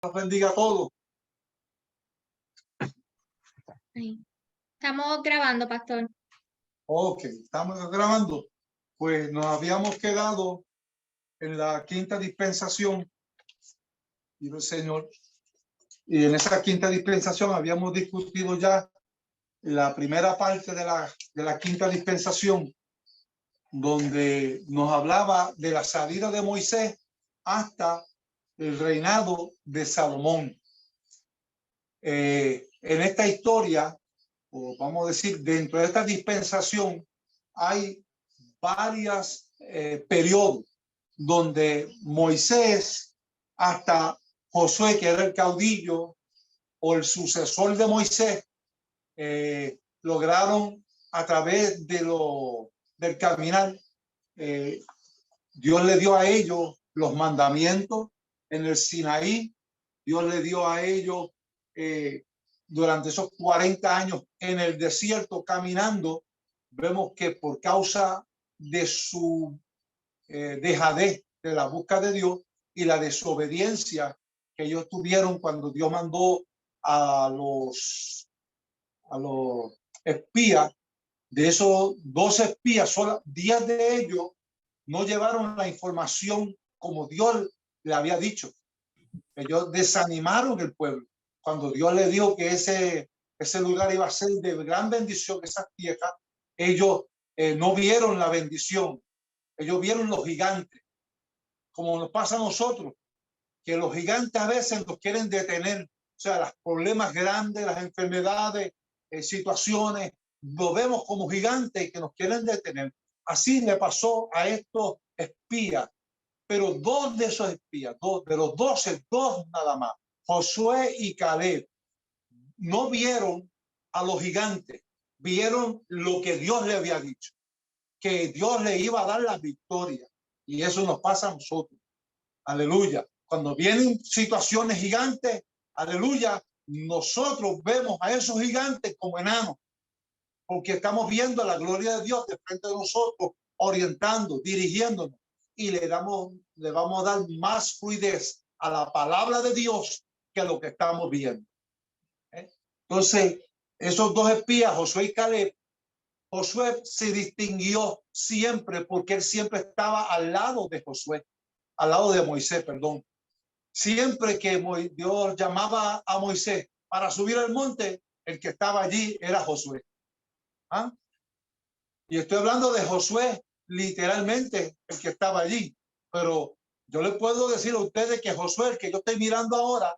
Dios bendiga a todos. Sí. Estamos grabando, pastor. Ok, estamos grabando. Pues nos habíamos quedado en la quinta dispensación, y el Señor. Y en esa quinta dispensación habíamos discutido ya la primera parte de la quinta dispensación, donde nos hablaba de la salida de Moisés hasta el reinado de Salomón. En esta historia, o vamos a decir, dentro de esta dispensación, hay varios periodos donde Moisés hasta Josué, que era el caudillo o el sucesor de Moisés, lograron a través del caminar, Dios le dio a ellos los mandamientos en el Sinaí. Dios le dio a ellos durante esos 40 años en el desierto caminando. Vemos que por causa de su dejadez de la búsqueda de Dios y la desobediencia que ellos tuvieron cuando Dios mandó a los espías, de esos 12 espías, solo 10 de ellos no llevaron la información como Dios le había dicho. Ellos desanimaron el pueblo. Cuando Dios le dijo que ese lugar iba a ser de gran bendición, esas tierras, ellos no vieron la bendición. Ellos vieron los gigantes, como nos pasa a nosotros, que los gigantes a veces nos quieren detener. O sea, los problemas grandes, las enfermedades, situaciones, lo vemos como gigantes que nos quieren detener. Así le pasó a estos espías. Pero dos de esos espías, de los 12, dos nada más, Josué y Caleb, no vieron a los gigantes, vieron lo que Dios le había dicho, que Dios le iba a dar la victoria. Y eso nos pasa a nosotros. Aleluya. Cuando vienen situaciones gigantes, aleluya, nosotros vemos a esos gigantes como enanos, porque estamos viendo la gloria de Dios de frente de nosotros, orientando, dirigiéndonos, y le vamos a dar más fluidez a la palabra de Dios que lo que estamos viendo. Entonces, esos dos espías, Josué y Caleb, Josué se distinguió siempre porque él siempre estaba al lado de Josué, al lado de Moisés, perdón. Siempre que Dios llamaba a Moisés para subir al monte, el que estaba allí era Josué. ¿Ah? Y estoy hablando de Josué, literalmente, el que estaba allí. Pero yo le puedo decir a ustedes que Josué, el que yo estoy mirando ahora,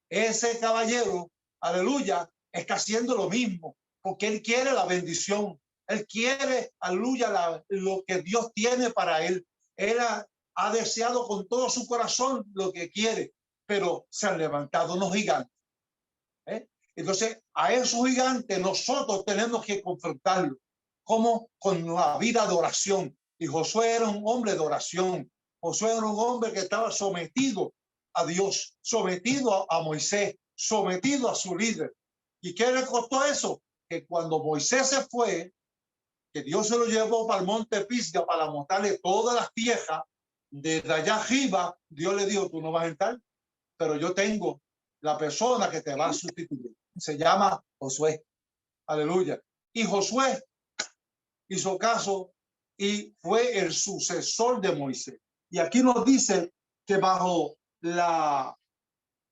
ese caballero, aleluya, está haciendo lo mismo, porque él quiere la bendición. Él quiere, aleluya, lo que Dios tiene para él. Él ha deseado con todo su corazón lo que quiere, pero se han levantado unos gigantes. Entonces, a esos gigantes nosotros tenemos que confrontarlos, como con la vida de oración. Y Josué era un hombre de oración. Josué era un hombre que estaba sometido a Dios, sometido a Moisés, sometido a su líder. ¿Y qué le costó eso? Que cuando Moisés se fue, que Dios se lo llevó para el monte Pisga para mostrarle todas las viejas, desde allá arriba, Dios le dijo, tú no vas a entrar, pero yo tengo la persona que te va a sustituir. Se llama Josué. Aleluya. Y Josué hizo caso y fue el sucesor de Moisés. Y aquí nos dice que bajo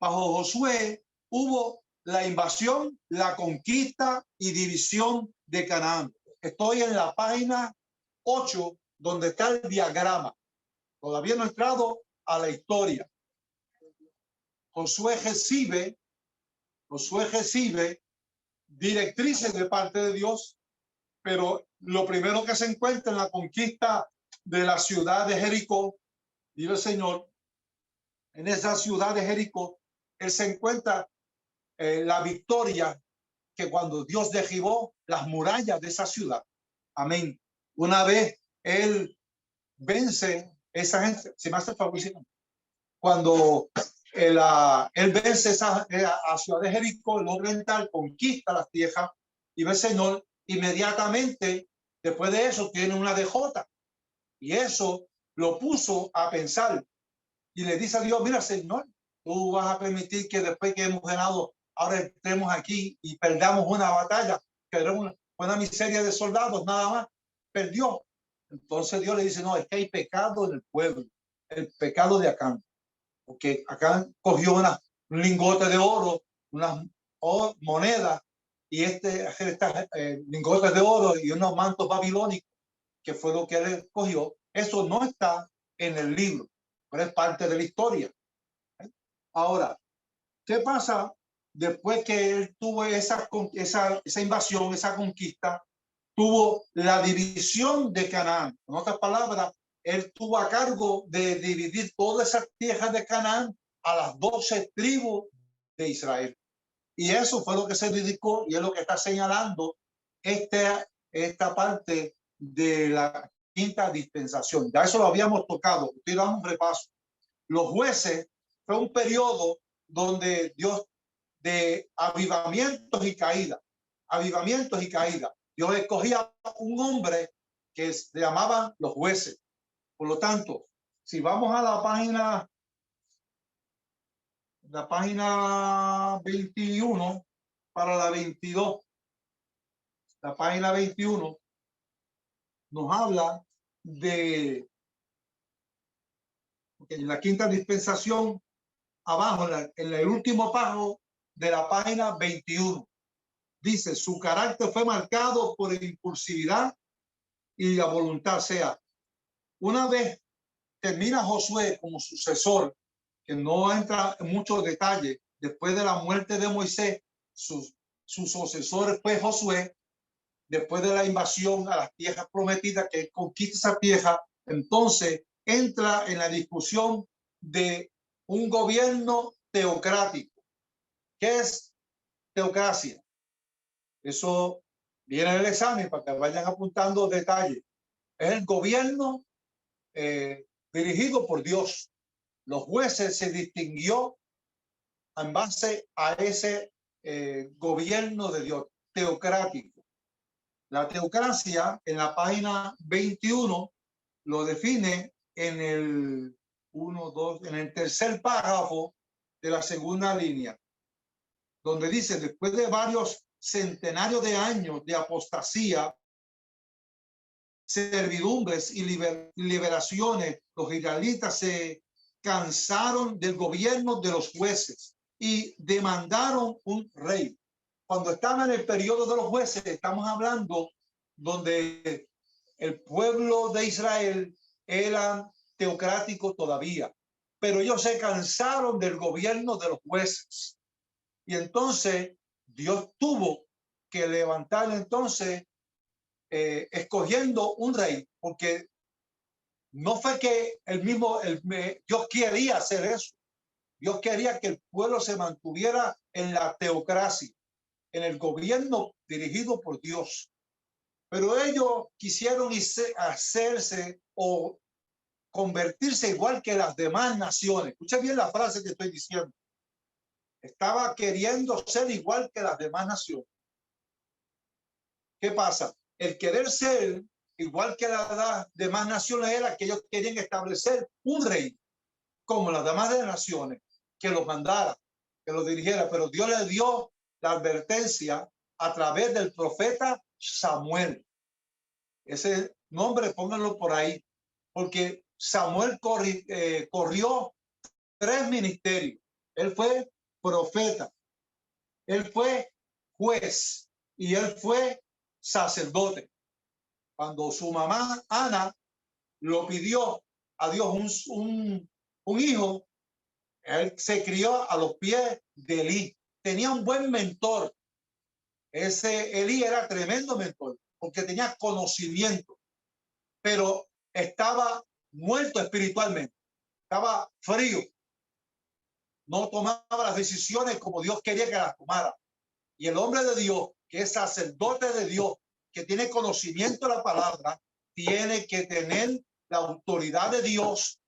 Josué hubo la invasión, la conquista y división de Canaán. Estoy en la página 8, donde está el diagrama. Todavía no he entrado a la historia. Josué recibe directrices de parte de Dios, pero lo primero que se encuentra en la conquista de la ciudad de Jericó, dice el Señor, en esa ciudad de Jericó, él se encuentra la victoria que cuando Dios derribó las murallas de esa ciudad. Amén. Una vez él vence esa gente, se me hace favor, cuando él vence esa ciudad de Jericó, el oriental conquista las tierras y ve el Señor, inmediatamente después de eso tiene una DJ, y eso lo puso a pensar y le dice a Dios, mira Señor, tú vas a permitir que después que hemos ganado, ahora entremos aquí y perdamos una batalla, que era una miseria de soldados, nada más, perdió. Entonces Dios le dice, no, es que hay pecado en el pueblo, el pecado de Acán, porque Acán cogió un lingote de oro, unas monedas, y lingotes de oro y unos mantos babilónicos, que fue lo que él cogió. Eso no está en el libro, pero es parte de la historia. Ahora, ¿qué pasa después que él tuvo esa invasión, esa conquista? Tuvo la división de Canaán. En otras palabras, él tuvo a cargo de dividir todas esas tierras de Canaán a las 12 tribus de Israel. Y eso fue lo que se dedicó y es lo que está señalando esta parte de la quinta dispensación. Ya eso lo habíamos tocado. Estoy dando un repaso. Los jueces fue un periodo donde Dios, de avivamientos y caídas, Dios escogía un hombre que se llamaban los jueces. Por lo tanto, si vamos a la página 21 para la 22, la página 21 nos habla de en la quinta dispensación, abajo, en el último párrafo de la página 21. Dice, su carácter fue marcado por impulsividad y la voluntad. O sea, una vez termina Josué como sucesor, que no entra en muchos detalles, después de la muerte de Moisés, su sucesor fue Josué, después de la invasión a las tierras prometidas, que conquista esa tierra, entonces entra en la discusión de un gobierno teocrático. ¿Qué es teocracia? Eso viene en el examen para que vayan apuntando detalles. Es el gobierno dirigido por Dios. Los jueces se distinguió en base a ese gobierno de Dios, teocrático. La teocracia en la página 21 lo define en el en el tercer párrafo de la segunda línea, donde dice, después de varios centenarios de años de apostasía, servidumbres y liberaciones, los israelitas se cansaron del gobierno de los jueces y demandaron un rey. Cuando estaban en el periodo de los jueces, estamos hablando donde el pueblo de Israel era teocrático todavía, pero ellos se cansaron del gobierno de los jueces. Y entonces Dios tuvo que levantar entonces escogiendo un rey, porque no fue que Dios quería hacer eso. Dios quería que el pueblo se mantuviera en la teocracia, en el gobierno dirigido por Dios. Pero ellos quisieron hacerse o convertirse igual que las demás naciones. Escucha bien la frase que estoy diciendo. Estaba queriendo ser igual que las demás naciones. ¿Qué pasa? El querer ser igual que las demás naciones era que ellos querían establecer un rey, como las demás naciones, que los mandara, que los dirigiera. Pero Dios le dio la advertencia a través del profeta Samuel. Ese nombre, pónganlo por ahí, porque Samuel corrió 3 ministerios. Él fue profeta, él fue juez y él fue sacerdote. Cuando su mamá Ana lo pidió a Dios un hijo, él se crió a los pies de Elí. Tenía un buen mentor. Ese Elí era tremendo mentor porque tenía conocimiento, pero estaba muerto espiritualmente, estaba frío, no tomaba las decisiones como Dios quería que las tomara. Y el hombre de Dios, que es sacerdote de Dios, que tiene conocimiento de la palabra, tiene que tener la autoridad de Dios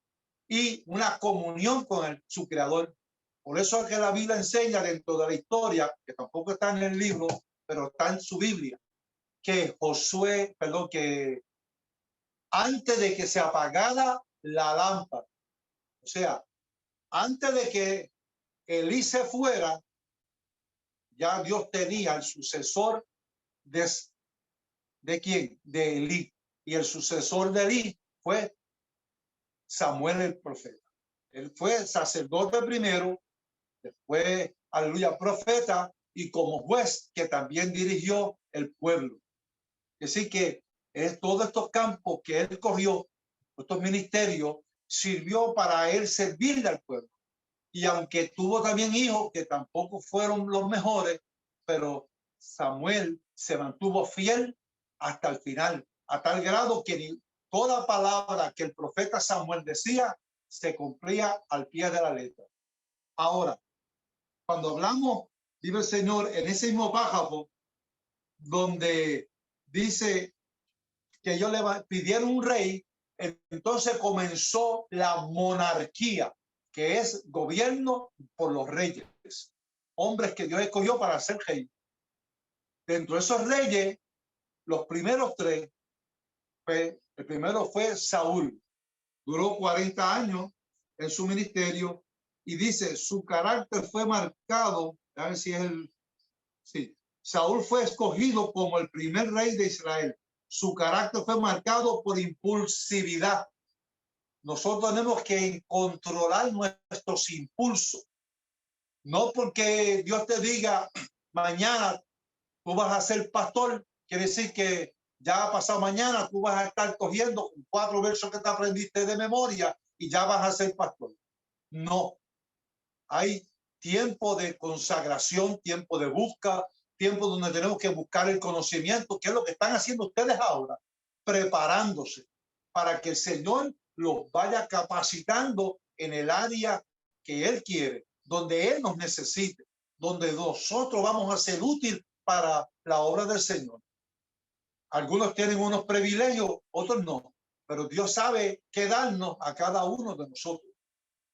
y una comunión con su creador. Por eso es que la Biblia enseña dentro de la historia, que tampoco está en el libro, pero está en su Biblia, que que antes de que se apagara la lámpara, o sea, antes de que Elí se fuera, ya Dios tenía el sucesor ¿de quién? De Elí. Y el sucesor de Elí fue Samuel el profeta. Él fue sacerdote primero, después, aleluya, profeta, y como juez que también dirigió el pueblo. Así que todos estos campos que él cogió, estos ministerios, sirvió para él servirle al pueblo. Y aunque tuvo también hijos que tampoco fueron los mejores, pero Samuel se mantuvo fiel hasta el final, a tal grado que toda palabra que el profeta Samuel decía se cumplía al pie de la letra. Ahora, cuando hablamos, dice el Señor, en ese mismo párrafo, donde dice que ellos le pidieron un rey, entonces comenzó la monarquía, que es gobierno por los reyes, hombres que Dios escogió para ser rey. Dentro de esos reyes, los primeros tres, el primero fue Saúl, duró 40 años en su ministerio y dice, su carácter fue marcado, a ver si es sí, Saúl fue escogido como el primer rey de Israel. Su carácter fue marcado por impulsividad. Nosotros tenemos que controlar nuestros impulsos. No porque Dios te diga, mañana tú vas a ser pastor, quiere decir que ya pasado mañana tú vas a estar cogiendo 4 versos que te aprendiste de memoria y ya vas a ser pastor. No. Hay tiempo de consagración, tiempo de busca, tiempo donde tenemos que buscar el conocimiento, que es lo que están haciendo ustedes ahora, preparándose para que el Señor los vaya capacitando en el área que Él quiere, donde Él nos necesite, donde nosotros vamos a ser útil para la obra del Señor. Algunos tienen unos privilegios, otros no, pero Dios sabe qué darnos a cada uno de nosotros,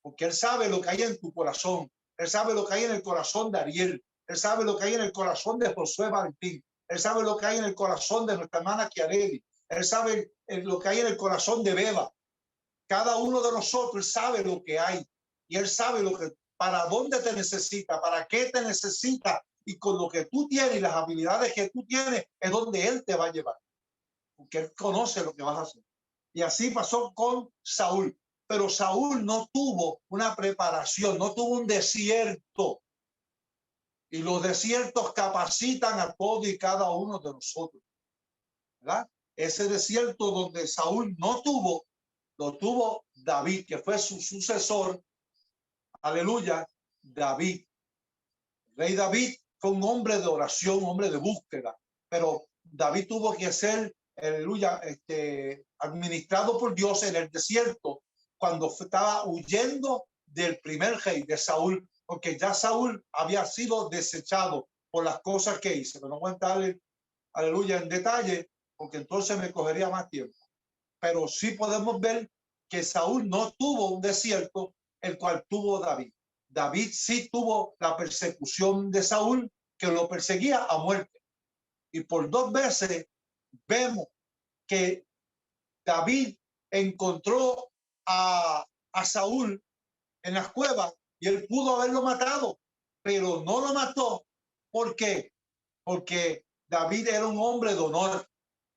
porque Él sabe lo que hay en tu corazón. Él sabe lo que hay en el corazón de Ariel. Él sabe lo que hay en el corazón de Josué Valentín. Él sabe lo que hay en el corazón de nuestra hermana Kiareli. Él sabe lo que hay en el corazón de Beba. Cada uno de nosotros sabe lo que hay. Y Él sabe lo que, para dónde te necesita, para qué te necesita. Y con lo que tú tienes y las habilidades que tú tienes es donde Él te va a llevar. Porque Él conoce lo que vas a hacer. Y así pasó con Saúl. Pero Saúl no tuvo una preparación, no tuvo un desierto. Y los desiertos capacitan a todo y cada uno de nosotros, ¿verdad? Ese desierto donde Saúl no tuvo, lo tuvo David, que fue su sucesor. Aleluya, David. El rey David fue un hombre de oración, un hombre de búsqueda, pero David tuvo que ser, aleluya, administrado por Dios en el desierto, cuando estaba huyendo del primer rey, de Saúl, porque ya Saúl había sido desechado por las cosas que hizo. Pero no voy a entrarle, aleluya, en detalle, porque entonces me cogería más tiempo. Pero sí podemos ver que Saúl no tuvo un desierto, el cual tuvo David. David sí tuvo la persecución de Saúl, que lo perseguía a muerte. Y por 2 veces vemos que David encontró a Saúl en las cuevas y él pudo haberlo matado, pero no lo mató. ¿Por qué? Porque David era un hombre de honor.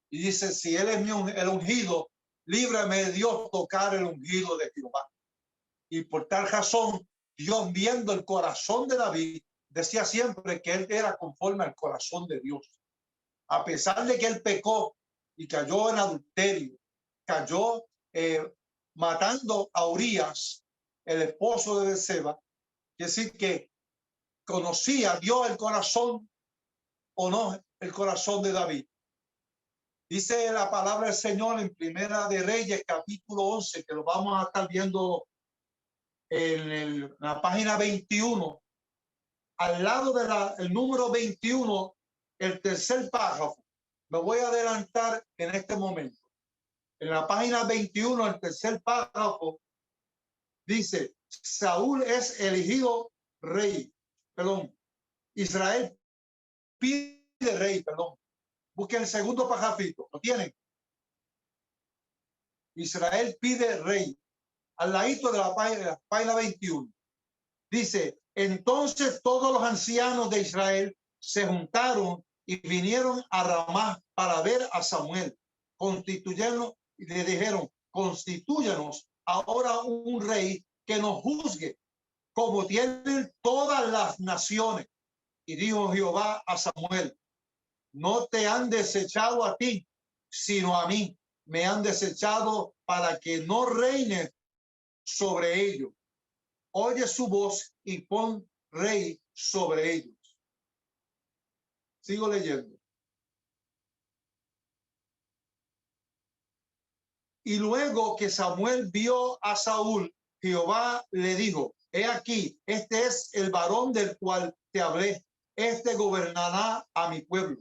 Y dice, si él es el ungido, líbrame de Dios tocar el ungido de Jehová. Y por tal razón, Dios, viendo el corazón de David, decía siempre que él era conforme al corazón de Dios. A pesar de que él pecó y cayó en adulterio, cayó matando a Urías, el esposo de Seba, es decir, que conocía Dios el corazón o no el corazón de David. Dice la palabra del Señor en Primera de Reyes, capítulo 11, que lo vamos a estar viendo en la página 21, al lado del número 21, el tercer párrafo. Me voy a adelantar en este momento. En la página 21, el tercer párrafo, dice, Saúl es elegido rey. Perdón, Israel pide rey, perdón. Busquen el segundo párrafito, ¿lo tienen? Israel pide rey. Al ladito de la página 21. Dice, entonces todos los ancianos de Israel se juntaron y vinieron a Ramá para ver a Samuel. Constituyeron y le dijeron, constitúyanos ahora un rey que nos juzgue como tienen todas las naciones. Y dijo Jehová a Samuel, no te han desechado a ti, sino a mí. Me han desechado para que no reine sobre ellos. Oye su voz y pon rey sobre ellos. Sigo leyendo. Y luego que Samuel vio a Saúl, Jehová le dijo, he aquí, este es el varón del cual te hablé, este gobernará a mi pueblo.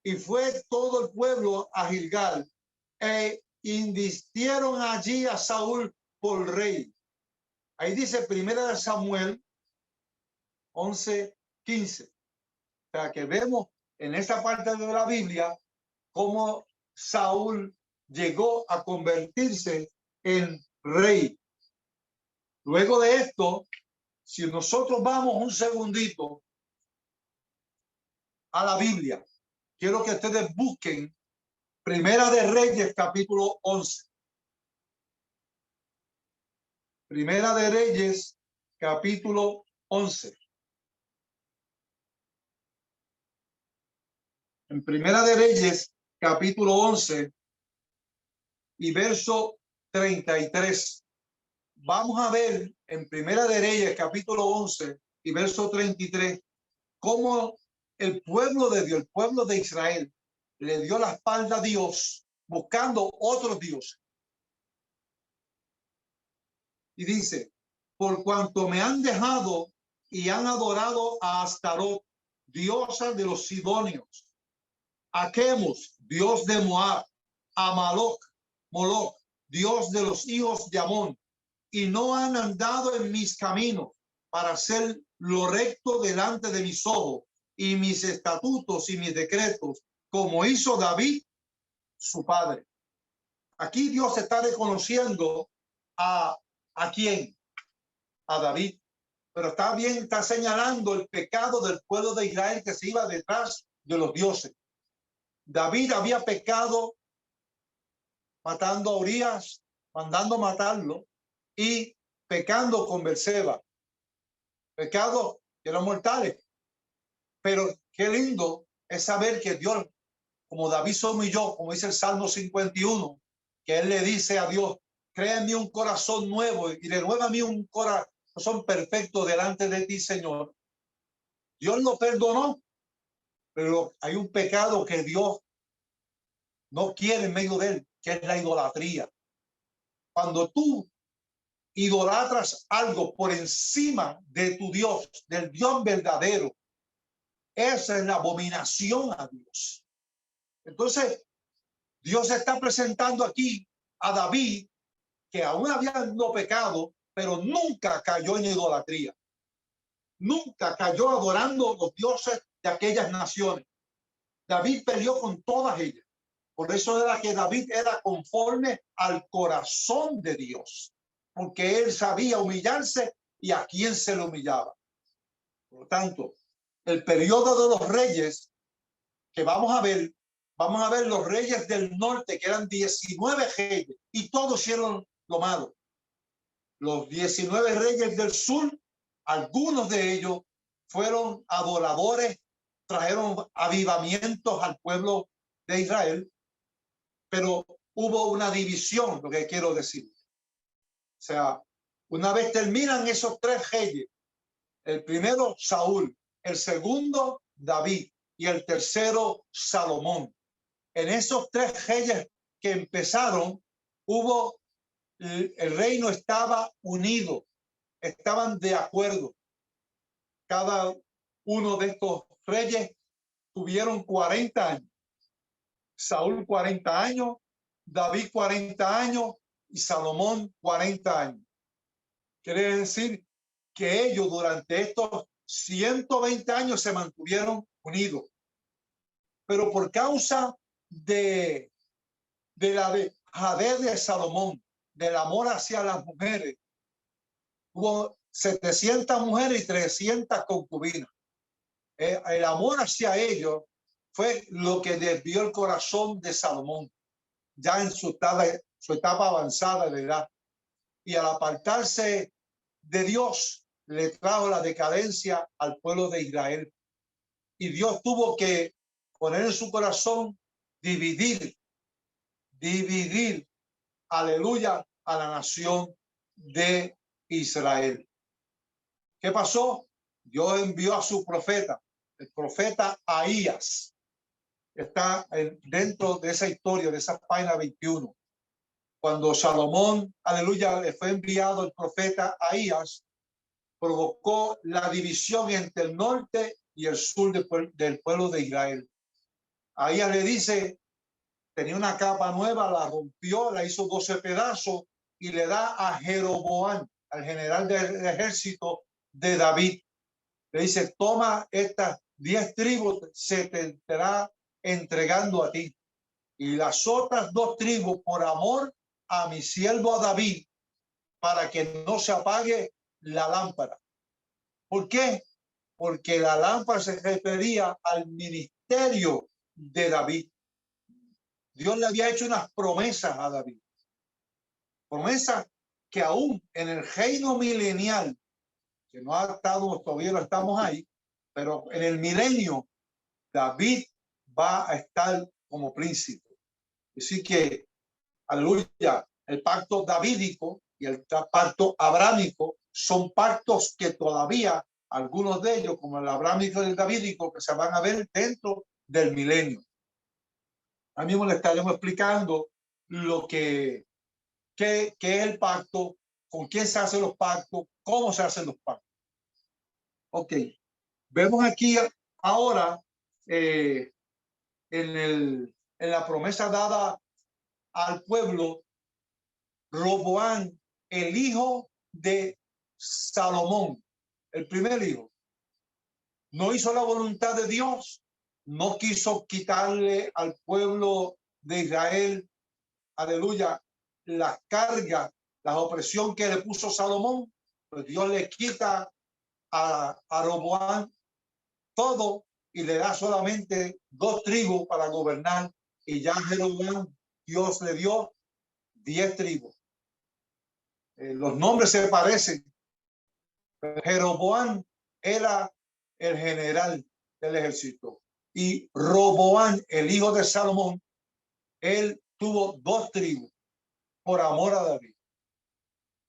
Y fue todo el pueblo a Gilgal, e invistieron allí a Saúl por rey. Ahí dice primera de Samuel 11:15. O sea que vemos en esta parte de la Biblia cómo Saúl llegó a convertirse en rey. Luego de esto, si nosotros vamos un segundito a la Biblia, quiero que ustedes busquen Primera de Reyes, capítulo 11. Primera de Reyes, capítulo 11. En Primera de Reyes, capítulo 11 y verso 33. Vamos a ver en Primera de Reyes, capítulo 11 y verso 33, cómo el pueblo de Dios, el pueblo de Israel, le dio la espalda a Dios buscando otros dioses. Y dice, por cuanto me han dejado y han adorado a Astarot, diosa de los sidonios, a Chemos, dios de Moab, a Moloch, dios de los hijos de Amón, y no han andado en mis caminos para hacer lo recto delante de mis ojos y mis estatutos y mis decretos, como hizo David, su padre. Aquí Dios está reconociendo a quién, a David, pero está señalando el pecado del pueblo de Israel que se iba detrás de los dioses. David había pecado matando a Urías, mandando matarlo y pecando con Berseba. Pecados que eran mortales. Pero qué lindo es saber que Dios, como David somos y yo, como dice el Salmo 51, que él le dice a Dios, crea en mí un corazón nuevo y renueva a mí un corazón perfecto delante de ti, Señor. Dios lo perdonó, pero hay un pecado que Dios no quiere en medio de él, que es la idolatría. Cuando tú idolatras algo por encima de tu Dios, del Dios verdadero, esa es la abominación a Dios. Entonces, Dios está presentando aquí a David, que aún había no pecado, pero nunca cayó en idolatría. Nunca cayó adorando los dioses de aquellas naciones. David peleó con todas ellas. Por eso era que David era conforme al corazón de Dios, porque él sabía humillarse y a quién se le humillaba. Por lo tanto, el periodo de los reyes que vamos a ver los reyes del norte, que eran 19 reyes, y todos hicieron lo malo. Los 19 reyes del sur, algunos de ellos fueron adoradores, trajeron avivamientos al pueblo de Israel, pero hubo una división, lo que quiero decir. O sea, una vez terminan esos 3 reyes, el primero Saúl, el segundo David y el tercero Salomón. En esos 3 reyes que empezaron, el reino estaba unido, estaban de acuerdo. Cada uno de estos reyes tuvieron 40 años. Saúl 40 años, David 40 años y Salomón 40 años. Quiere decir que ellos durante estos 120 años se mantuvieron unidos. Pero por causa de la dejadez de Salomón, del amor hacia las mujeres, 700 mujeres y 300 concubinas. El amor hacia ellos fue lo que desvió el corazón de Salomón, ya en su etapa avanzada de edad. Y al apartarse de Dios, le trajo la decadencia al pueblo de Israel. Y Dios tuvo que poner en su corazón dividir, aleluya, a la nación de Israel. ¿Qué pasó? Dios envió a su profeta, el profeta Ahías. Está dentro de esa historia, de esa página 21. Cuando Salomón, aleluya, le fue enviado el profeta Ahías, provocó la división entre el norte y el sur del pueblo de Israel. Ahías le dice, tenía una capa nueva, la rompió, la hizo 12 pedazos y le da a Jeroboam, al general del ejército de David. Le dice, toma estas 10 tribus, se te estará entregando a ti. Y las otras 2 tribus, por amor a mi siervo David, para que no se apague la lámpara. ¿Por qué? Porque la lámpara se refería al ministerio de David. Dios le había hecho unas promesas a David. Promesas que aún en el reino milenial, que no ha estado, todavía no estamos ahí, pero en el milenio, David va a estar como príncipe. Así que, aleluya, el pacto davídico y el pacto abrámico son pactos que todavía, algunos de ellos, como el abrámico y el davídico, que se van a ver dentro del milenio. A mí me le estaremos explicando lo que es el pacto, con quién se hacen los pactos, cómo se hacen los pactos. Ok, vemos aquí ahora en la promesa dada al pueblo, Roboam, el hijo de Salomón, el primer hijo, no hizo la voluntad de Dios, no quiso quitarle al pueblo de Israel, aleluya, las cargas, la opresión que le puso Salomón, pues Dios le quita a Roboam todo y le da solamente 2 tribus para gobernar, y ya Jeroboam, Dios le dio 10 tribus. Los nombres se parecen. Jeroboam era el general del ejército y Roboam, el hijo de Salomón, él tuvo 2 tribus por amor a David.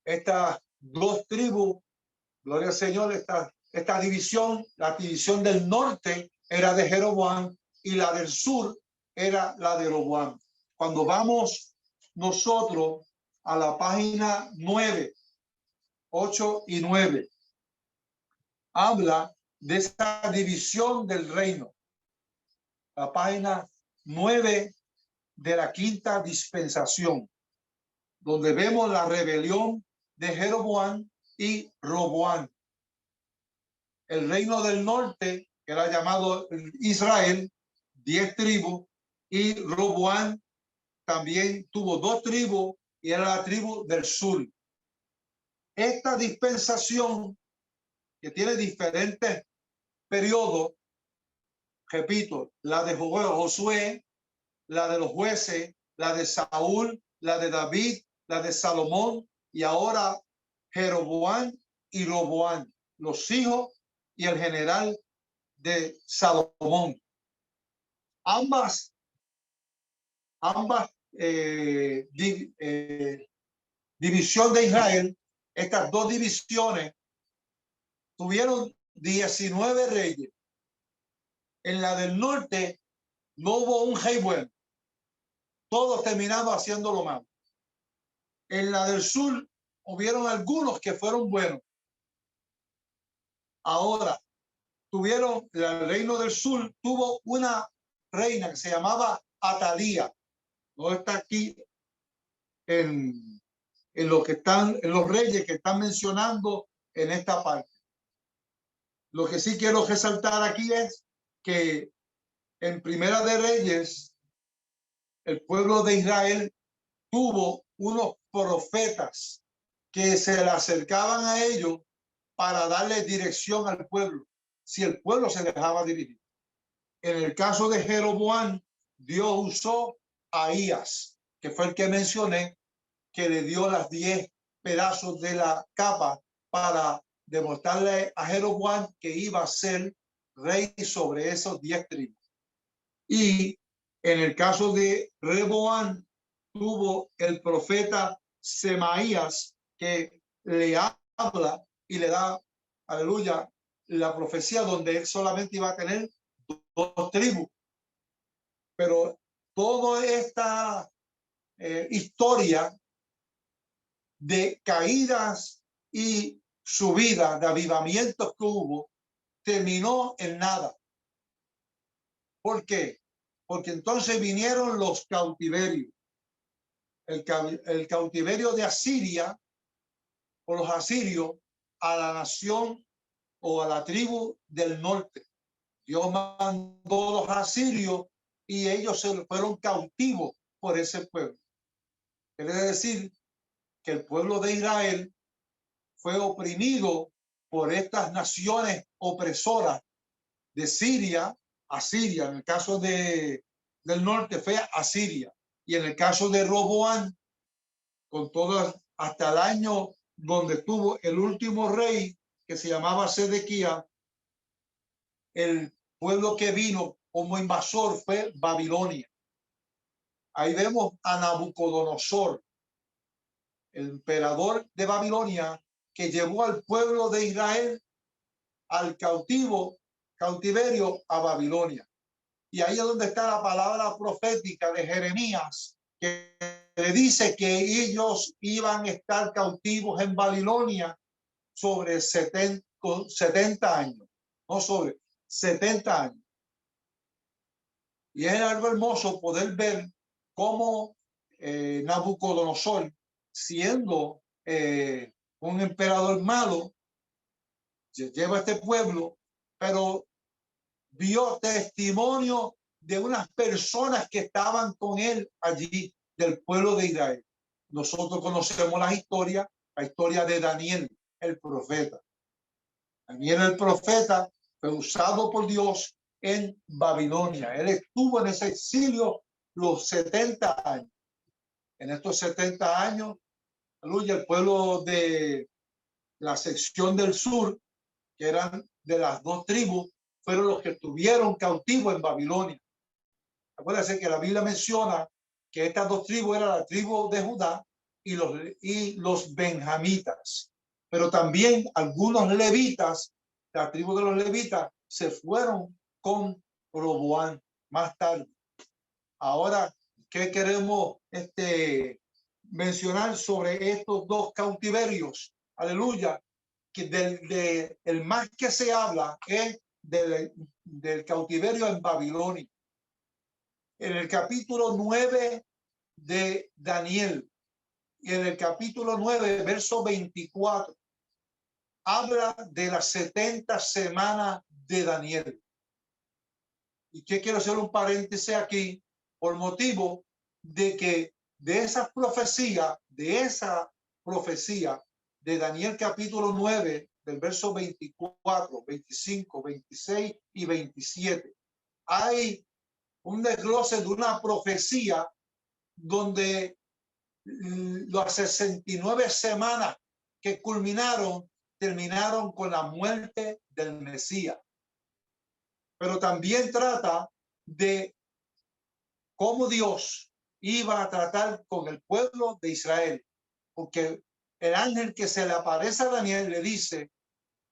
Estas 2 tribus, gloria al Señor, esta división, la división del norte era de Jeroboam y la del sur era la de Roboam. Cuando vamos nosotros a la página 9, 8 y 9, habla de esta división del reino. La página 9 de la quinta dispensación, donde vemos la rebelión de Jeroboam y Roboam. El reino del norte, que era llamado Israel, 10 tribus, y Roboam también tuvo 2 tribus y era la tribu del sur. Esta dispensación, que tiene diferentes periodos, repito, la de Josué, la de los jueces, la de Saúl, la de David, la de Salomón, y ahora Jeroboam y Roboam, los hijos y el general de Salomón. Ambas división de Israel, estas 2 divisiones tuvieron 19 reyes. En la del norte no hubo un rey bueno, todos terminaron haciendo lo malo. En la del sur hubieron algunos que fueron buenos. Ahora tuvieron, el reino del sur tuvo una reina que se llamaba Atalía. No está aquí en lo que están, en los reyes que están mencionando en esta parte. Lo que sí quiero resaltar aquí es que en Primera de Reyes, el pueblo de Israel tuvo unos profetas que se le acercaban a ellos para darle dirección al pueblo, si el pueblo se dejaba dirigir. En el caso de Jeroboam, Dios usó a Ahías, que fue el que mencioné, que le dio las 10 pedazos de la capa para demostrarle a Jeroboam que iba a ser rey sobre esos 10 tribus. Y en el caso de Rehoboam, tuvo el profeta Semaías, que le habla y le da, aleluya, la profecía donde él solamente iba a tener 2 tribus. Pero toda esta historia de caídas y subidas, de avivamientos que hubo, terminó en nada. ¿Por qué? Porque entonces vinieron los cautiverios. El cautiverio de Asiria, o los asirios, a la nación o a la tribu del norte. Dios mandó los asirios y ellos se fueron cautivos por ese pueblo. Quiere decir que el pueblo de Israel fue oprimido por estas naciones opresoras de Siria, Asiria. En el caso del norte fue Asiria, y en el caso de Roboam, con todas, hasta el año donde tuvo el último rey que se llamaba Sedequías, el pueblo que vino como invasor fue Babilonia. Ahí vemos a Nabucodonosor, el emperador de Babilonia, que llevó al pueblo de Israel al cautiverio a Babilonia. Y ahí es donde está la palabra profética de Jeremías, que le dice que ellos iban a estar cautivos en Babilonia sobre 70 años, no sobre 70 años. Y es algo hermoso poder ver cómo Nabucodonosor, siendo un emperador malo, lleva a este pueblo, pero dio testimonio de unas personas que estaban con él allí, del pueblo de Israel. Nosotros conocemos la historia de Daniel, el profeta. Daniel, el profeta, fue usado por Dios en Babilonia. Él estuvo en ese exilio los 70 años. En estos 70 años, aleluya, el pueblo de la sección del sur, que eran de las 2 tribus, fueron los que estuvieron cautivos en Babilonia. Acuérdense que la Biblia menciona que estas 2 tribus eran la tribu de Judá y los benjamitas. Pero también algunos levitas, la tribu de los levitas, se fueron con Roboam más tarde. Ahora, ¿qué queremos mencionar sobre estos 2 cautiverios? Aleluya. Que el más que se habla es del cautiverio en Babilonia. En el capítulo 9 de Daniel y en el capítulo 9, verso 24, habla de las 70 semanas de Daniel. Y que quiero hacer un paréntesis aquí por motivo de que de esa profecía de Daniel capítulo 9, del verso 24, 25, 26 y 27, hay un desglose de una profecía donde las 69 semanas que terminaron con la muerte del Mesías. Pero también trata de cómo Dios iba a tratar con el pueblo de Israel, porque el ángel que se le aparece a Daniel le dice: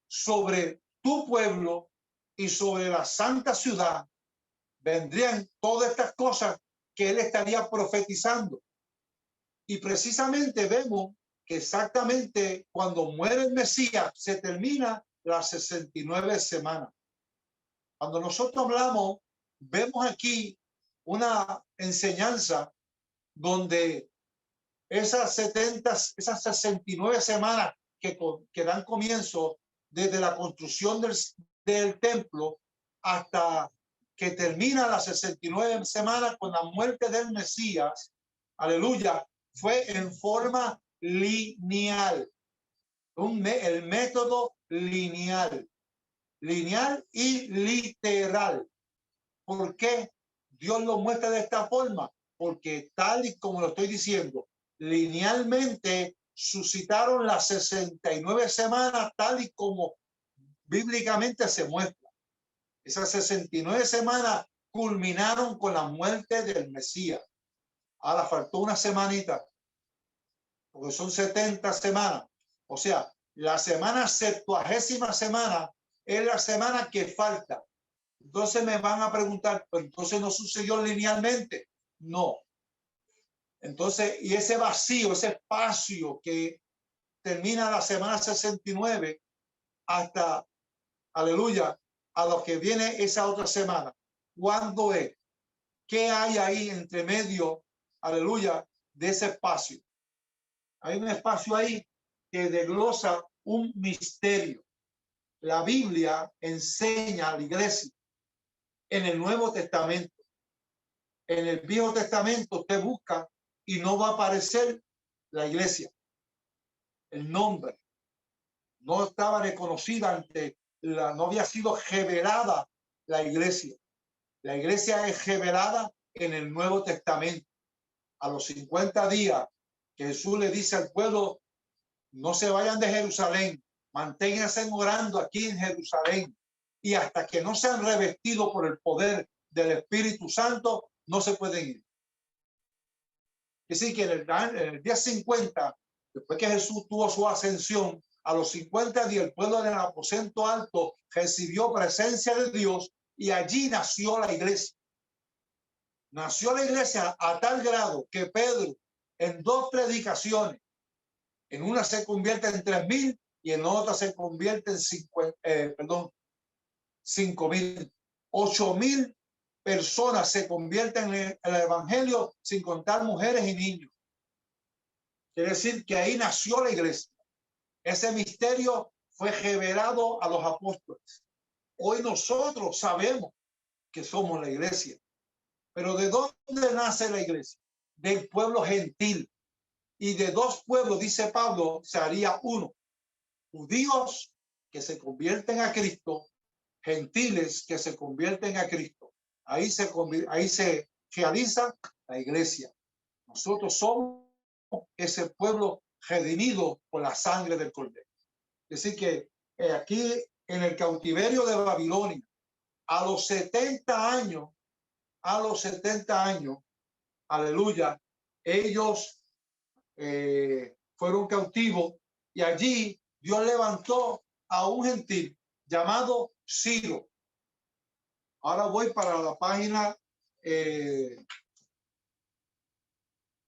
sobre tu pueblo y sobre la santa ciudad vendrían todas estas cosas que él estaría profetizando. Y precisamente vemos que exactamente cuando muere el Mesías se termina las 69 semanas. Cuando nosotros hablamos, vemos aquí una enseñanza donde esas 69 semanas que dan comienzo desde la construcción del templo hasta que termina las 69 semanas con la muerte del Mesías, aleluya, fue en forma lineal. El método lineal. Lineal y literal. ¿Por qué Dios lo muestra de esta forma? Porque tal y como lo estoy diciendo, linealmente suscitaron las 69 semanas tal y como bíblicamente se muestra. Esas 69 semanas culminaron con la muerte del Mesías. Ahora faltó una semanita, porque son 70 semanas. O sea, la semana 70ª semana es la semana que falta. Entonces me van a preguntar, pero entonces no sucedió linealmente. No. Entonces, y ese vacío, ese espacio que termina la semana 69 hasta, aleluya, a lo que viene esa otra semana. ¿Cuándo es? ¿Qué hay ahí entre medio, aleluya, de ese espacio? Hay un espacio ahí que desglosa un misterio. La Biblia enseña a la iglesia en el Nuevo Testamento. En el Viejo Testamento usted busca y no va a aparecer la iglesia. El nombre no estaba reconocida ante la, no había sido revelada la iglesia. La iglesia es revelada en el Nuevo Testamento. A los 50 días que Jesús le dice al pueblo, no se vayan de Jerusalén, manténganse orando aquí en Jerusalén y hasta que no sean revestidos por el poder del Espíritu Santo, no se pueden ir. Es decir, que en el día 50, después que Jesús tuvo su ascensión, a los 50 días el pueblo en el aposento alto recibió presencia de Dios y allí nació la iglesia. Nació la iglesia a tal grado que Pedro en 2 predicaciones, en una se convierte en 3,000 y en otra se convierte en 5,000. 8,000 personas se convierten en el evangelio sin contar mujeres y niños. Quiere decir que ahí nació la iglesia. Ese misterio fue revelado a los apóstoles. Hoy nosotros sabemos que somos la iglesia. Pero ¿de dónde nace la iglesia? Del pueblo gentil. Y de 2 pueblos, dice Pablo, se haría uno. Judíos que se convierten a Cristo, gentiles que se convierten a Cristo. Ahí se realiza la iglesia. Nosotros somos ese pueblo redimido por la sangre del Cordero. Es decir que aquí en el cautiverio de Babilonia, a los 70 años, aleluya, ellos fueron cautivos y allí Dios levantó a un gentil llamado Ciro. Ahora voy para la página,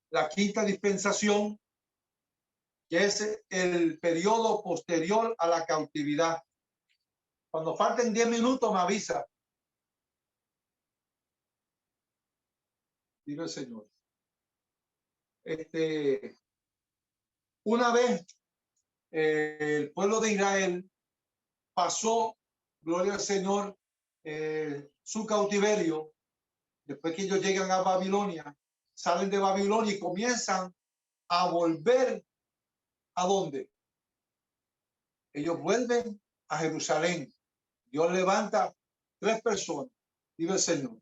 la quinta dispensación, que es el periodo posterior a la cautividad. Cuando falten 10 minutos me avisa. Dice el Señor. Una vez el pueblo de Israel pasó, gloria al Señor, su cautiverio, después que ellos llegan a Babilonia, salen de Babilonia y comienzan a volver. ¿A dónde? Ellos vuelven a Jerusalén. Dios levanta 3 personas, dice el Señor.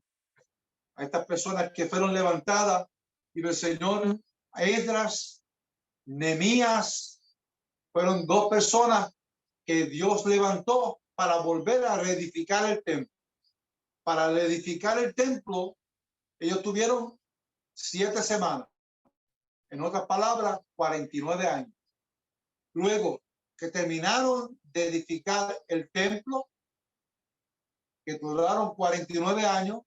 A estas personas que fueron levantadas, dice el Señor, a Esdras, Nehemías, fueron 2 personas que Dios levantó para volver a reedificar el templo. Para reedificar el templo, ellos tuvieron 7 semanas. En otras palabras, 49 años. Luego que terminaron de edificar el templo, que duraron 49 años,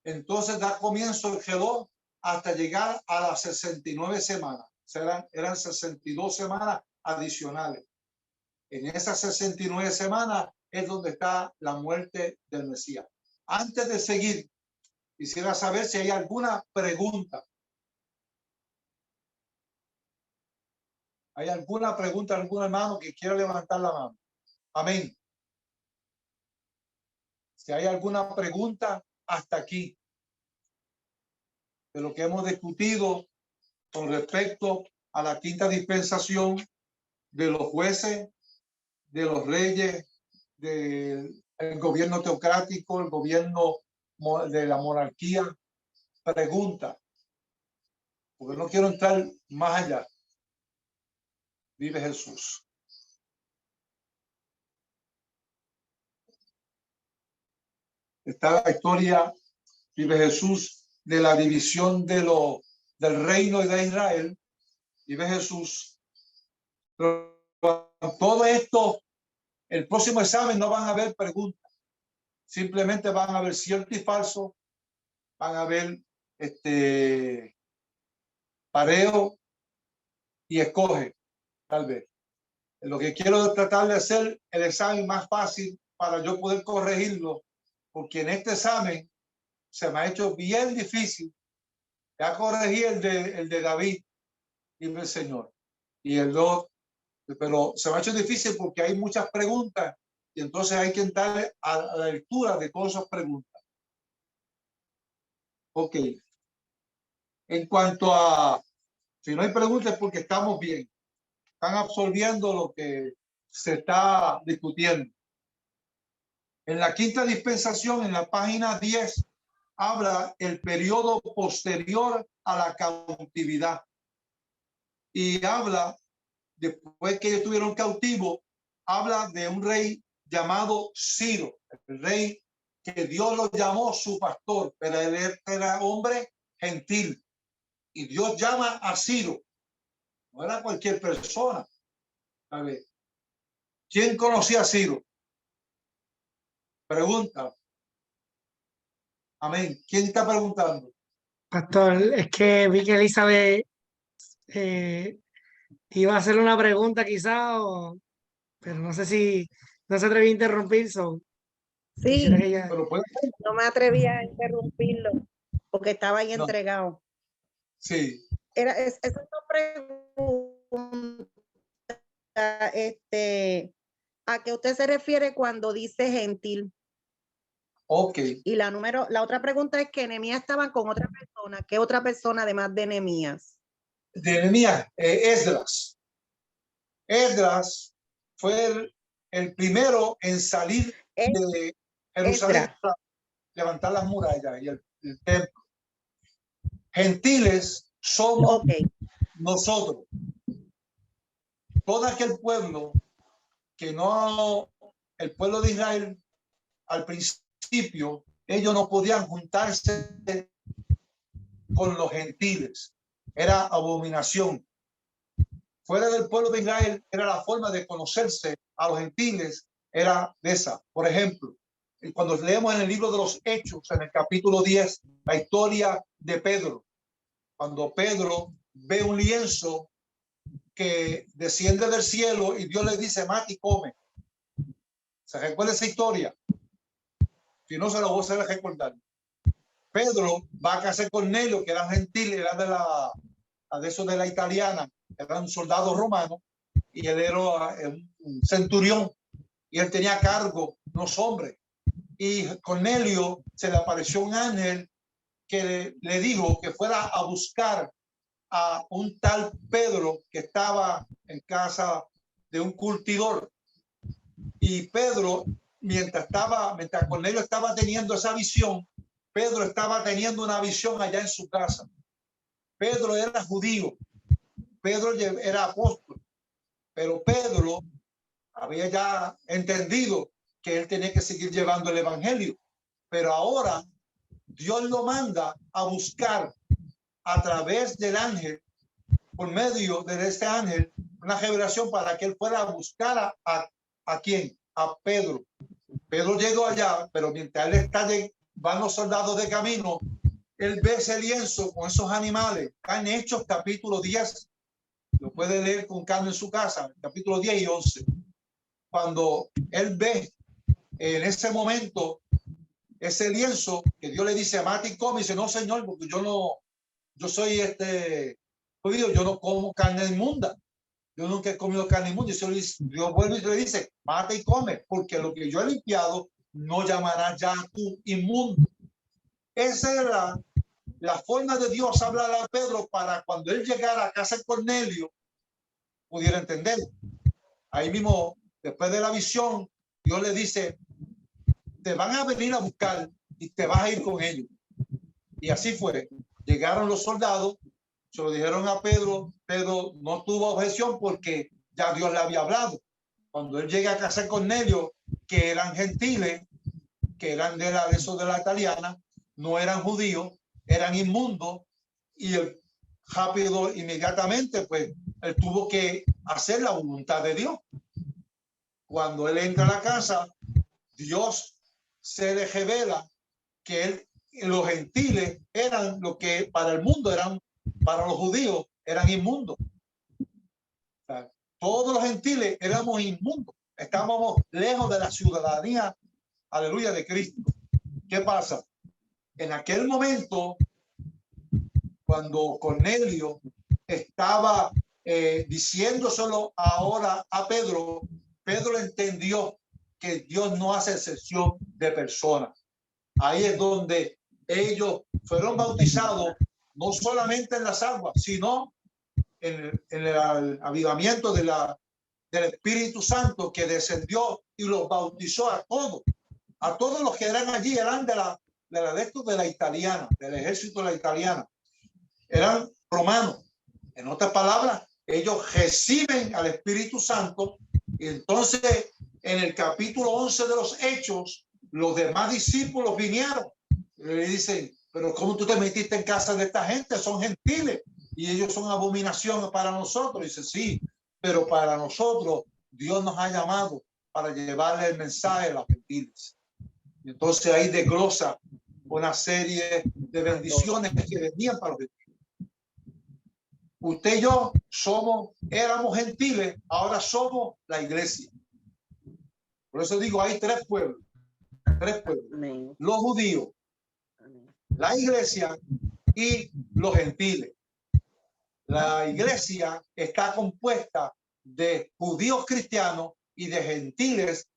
entonces da comienzo el reloj hasta llegar a las 69 semanas. Eran 62 semanas adicionales. En esas 69 semanas es donde está la muerte del Mesías. Antes de seguir, quisiera saber si hay alguna pregunta. ¿Hay alguna pregunta, algún hermano que quiera levantar la mano? Amén. Si hay alguna pregunta hasta aquí de lo que hemos discutido con respecto a la quinta dispensación, de los jueces, de los reyes, del gobierno teocrático, el gobierno de la monarquía. Pregunta, porque no quiero entrar más allá. Vive Jesús. Está la historia, vive Jesús, de la división del reino de Israel. Vive Jesús. Pero todo esto, el próximo examen no van a haber preguntas. Simplemente van a ver cierto y falso. Van a ver pareo y escoge, tal vez. Lo que quiero tratar de hacer el examen más fácil para yo poder corregirlo, porque en este examen se me ha hecho bien difícil. Ya corregí el de David y el Señor y el 2, pero se me ha hecho difícil porque hay muchas preguntas y entonces hay que entrar a la lectura de todas esas preguntas. Ok. En cuanto a, si no hay preguntas es porque estamos bien. Están absorbiendo lo que se está discutiendo. En la quinta dispensación, en la página 10, habla el periodo posterior a la cautividad. Y habla, después que ellos estuvieron cautivos, habla de un rey llamado Ciro, el rey que Dios lo llamó su pastor, pero él era hombre gentil. Y Dios llama a Ciro. No era cualquier persona. A ver, ¿quién conocía a Ciro? Pregunta. Amén. ¿Quién está preguntando? Pastor, es que vi que Elizabeth iba a hacer una pregunta quizá, pero no sé si no se atrevió a interrumpir. Sí, que ella... Pero puede... no me atreví a interrumpirlo porque estaba ahí No. entregado. Sí. Esa es una pregunta, ¿a qué usted se refiere cuando dice gentil? Ok. Y la otra pregunta es que Nehemías estaban con otra persona. ¿Qué otra persona además de Nehemías? De Nehemías, Esdras. Esdras fue el primero en salir de Jerusalén para levantar las murallas y el templo. Gentiles somos nosotros. Todo aquel pueblo que no, el pueblo de Israel, al principio, ellos no podían juntarse con los gentiles. Era abominación. Fuera del pueblo de Israel era la forma de conocerse a los gentiles, era de esa. Por ejemplo, cuando leemos en el libro de los Hechos, en el capítulo 10, la historia de Pedro, cuando Pedro ve un lienzo que desciende del cielo y Dios le dice, mate y come. ¿Se recuerda esa historia? Si no, se lo voy a hacer recordar. Pedro va a casa de Cornelio, que era gentil, era de eso de la italiana, era un soldado romano, y él era un centurión, y él tenía cargo unos hombres. Y Cornelio se le apareció un ángel que le dijo que fuera a buscar a un tal Pedro que estaba en casa de un curtidor. Y Pedro, mientras Cornelio estaba teniendo esa visión, Pedro estaba teniendo una visión allá en su casa. Pedro era judío, Pedro era apóstol, pero Pedro había ya entendido que él tenía que seguir llevando el evangelio. Pero ahora Dios lo manda a buscar a través del ángel, por medio de este ángel, una revelación para que él fuera a buscar a quién, a Pedro. Pedro llegó allá, pero mientras él está van los soldados de camino, él ve ese lienzo con esos animales. Está en Hechos capítulo 10. Lo puede leer con calma en su casa, capítulo 10 y 11. Cuando él ve en ese momento ese lienzo que Dios le dice, mate y come, dice, no, Señor, porque yo soy judío, yo no como carne inmunda. Yo nunca he comido carne inmunda. Dios vuelve y le dice, mate y come, porque lo que yo he limpiado no llamará ya tú inmundo. Esa era la forma de Dios hablar a Pedro para cuando él llegara a casa de Cornelio pudiera entender. Ahí mismo después de la visión, Dios le dice, te van a venir a buscar y te vas a ir con ellos. Y así fue. Llegaron los soldados, se lo dijeron a Pedro. Pedro no tuvo objeción porque ya Dios le había hablado. Cuando él llega a casa de Cornelio, que eran gentiles, que eran de la italiana, no eran judíos, eran inmundos, y el rápido, inmediatamente, pues él tuvo que hacer la voluntad de Dios. Cuando él entra a la casa, Dios se le revela que los gentiles eran lo que para el mundo eran, para los judíos eran inmundos. O sea, todos los gentiles éramos inmundos, estábamos lejos de la ciudadanía, aleluya, de Cristo. ¿Qué pasa? En aquel momento, cuando Cornelio estaba diciéndoselo ahora a Pedro, Pedro entendió que Dios no hace excepción de personas. Ahí es donde ellos fueron bautizados, no solamente en las aguas, sino en el avivamiento del Espíritu Santo que descendió y los bautizó a todos. A todos los que eran allí, eran de la italiana, del ejército de la italiana. Eran romanos. En otras palabras, ellos reciben al Espíritu Santo. Y entonces, en el capítulo 11 de los Hechos, los demás discípulos vinieron y le dicen, pero ¿cómo tú te metiste en casa de esta gente? Son gentiles y ellos son abominación para nosotros. Y dice, sí, pero para nosotros Dios nos ha llamado para llevarle el mensaje a los gentiles. Y entonces ahí desglosa una serie de bendiciones que venían para los gentiles. Usted y yo éramos gentiles, ahora somos la iglesia. Por eso digo, hay tres pueblos. Amén. Los judíos, Amén. la iglesia y los gentiles. La iglesia está compuesta de judíos cristianos y de gentiles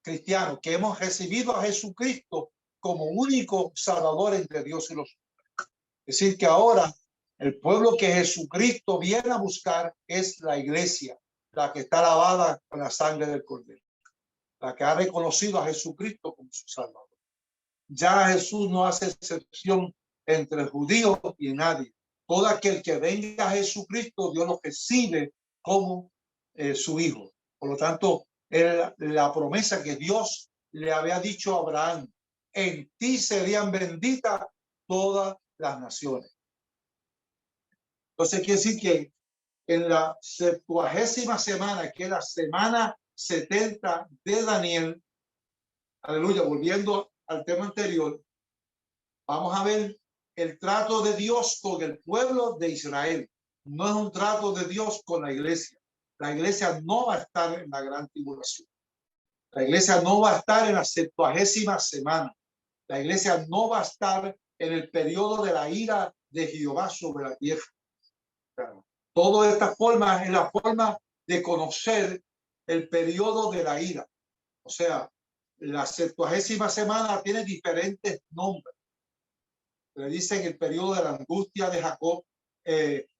cristianos que hemos recibido a Jesucristo como único salvador entre Dios y los hombres. Es decir, que ahora el pueblo que Jesucristo viene a buscar es la iglesia, la que está lavada con la sangre del Cordero, la que ha reconocido a Jesucristo como su salvador. Ya Jesús no hace excepción entre judíos y nadie. Todo aquel que venga a Jesucristo, Dios lo recibe como su hijo. Por lo tanto, la promesa que Dios le había dicho a Abraham, en ti serían benditas todas las naciones. Entonces quiere decir que en la 70ª semana, que es la semana 70 de Daniel, aleluya, volviendo al tema anterior, vamos a ver el trato de Dios con el pueblo de Israel. No es un trato de Dios con la iglesia. La iglesia no va a estar en la gran tribulación. La iglesia no va a estar en la 70ª semana. La iglesia no va a estar en el periodo de la ira de Jehová sobre la tierra. Toda esta forma es la forma de conocer el periodo de la ira. O sea, la 70ª semana tiene diferentes nombres. Le dicen el periodo de la angustia de Jacob,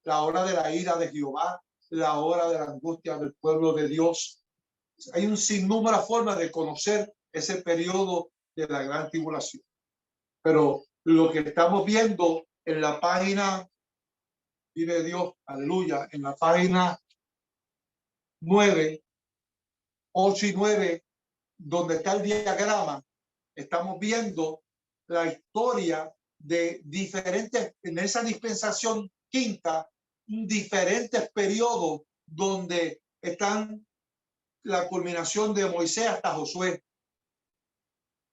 la hora de la ira de Jehová, la hora de la angustia del pueblo de Dios. Hay un sinnúmero de formas de conocer ese periodo de la gran tribulación. Pero lo que estamos viendo en la página, vive Dios, aleluya, en la página 9, 8 y 9, donde está el diagrama, estamos viendo la historia de diferentes, en esa dispensación quinta, diferentes periodos donde están la culminación de Moisés hasta Josué,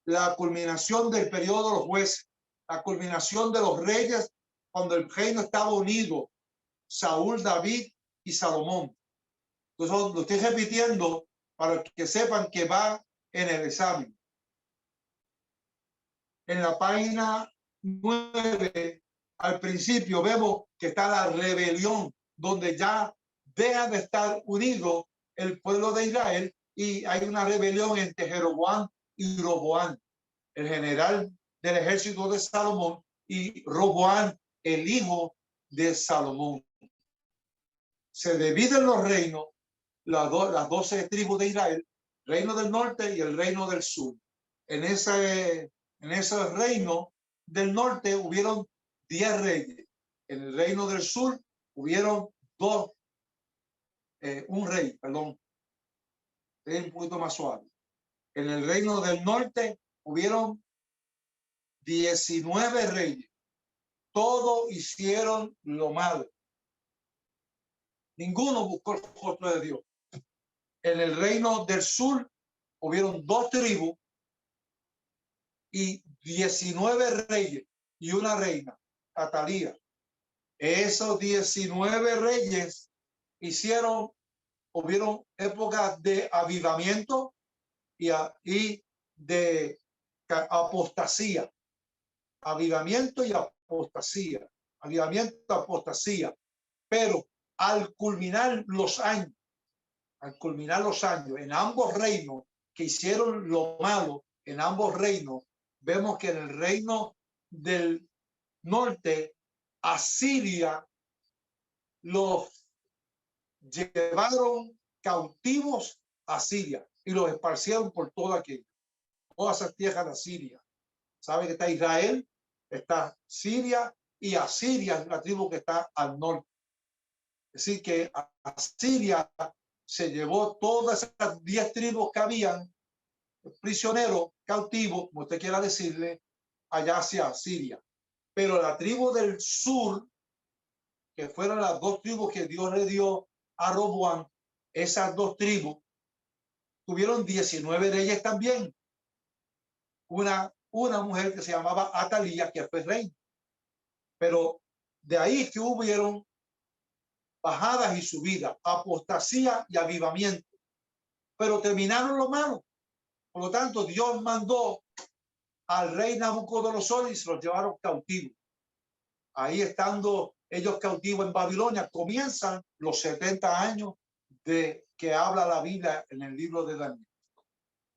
la culminación del periodo de los jueces, la culminación de los reyes cuando el reino estaba unido, Saúl, David y Salomón. Entonces lo estoy repitiendo para que sepan que va en el examen. En la página 9, al principio vemos que está la rebelión, donde ya deja de estar unido el pueblo de Israel y hay una rebelión entre Jeroboam y Roboam, el general del ejército de Salomón, y Roboam, el hijo de Salomón. Se dividen los reinos, las 12 tribus de Israel, reino del norte y el reino del sur. En ese reino del norte hubieron 10 reyes. En el reino del sur hubieron un rey, perdón. Es un poquito más suave. En el reino del norte hubieron 19 reyes. Todos hicieron lo malo. Ninguno buscó el rostro de Dios. En el reino del sur hubieron 2 tribus y 19 reyes y una reina, Atalía. Esos 19 reyes hubieron épocas de avivamiento y de apostasía. Avivamiento y apostasía. Avivamiento, apostasía. Pero al culminar los años, en ambos reinos que hicieron lo malo, en ambos reinos, vemos que en el reino del norte, Asiria los llevaron cautivos a Siria y los esparcieron por toda todas esas tierras de Asiria. Sabe que está Israel, está Siria y Asiria es la tribu que está al norte. Es decir, que Asiria se llevó todas esas 10 tribus que habían prisioneros, cautivos, como usted quiera decirle, allá hacia Siria. Pero la tribu del sur, que fueron las 2 tribus que Dios le dio a Roboam, esas 2 tribus tuvieron 19 reyes también. Una mujer que se llamaba Atalía, que fue reina. Pero de ahí que hubieron bajadas y subidas, apostasía y avivamiento. Pero terminaron lo malo. Por lo tanto, Dios mandó al rey Nabucodonosor y se los llevaron cautivos. Ahí estando ellos cautivos en Babilonia, comienzan los 70 años de que habla la Biblia en el libro de Daniel.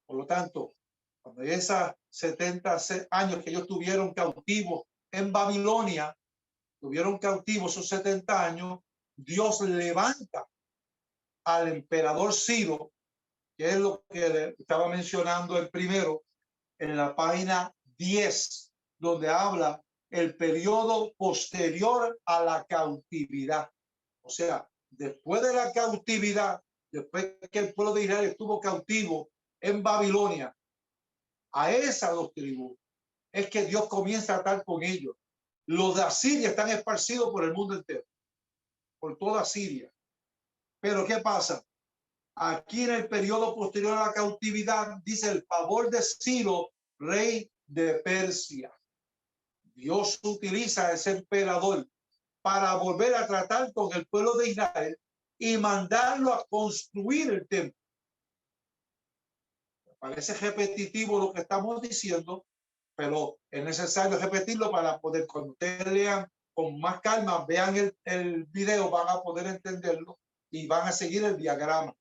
Por lo tanto, cuando esos 70 años que ellos tuvieron cautivos en Babilonia, tuvieron cautivos esos 70 años, Dios levanta al emperador Ciro, que es lo que le estaba mencionando el primero, en la página 10, donde habla el periodo posterior a la cautividad. O sea, después de la cautividad, después que el pueblo de Israel estuvo cautivo en Babilonia, a esas 2 tribus es que Dios comienza a estar con ellos. Los de Asiria están esparcidos por el mundo entero, por toda Siria. Pero ¿qué pasa? Aquí en el periodo posterior a la cautividad dice el favor de Ciro, rey de Persia. Dios utiliza a ese emperador para volver a tratar con el pueblo de Israel y mandarlo a construir el templo. Parece repetitivo lo que estamos diciendo, pero es necesario repetirlo para poder, cuando ustedes lean con más calma, vean el video, van a poder entenderlo y van a seguir el diagrama.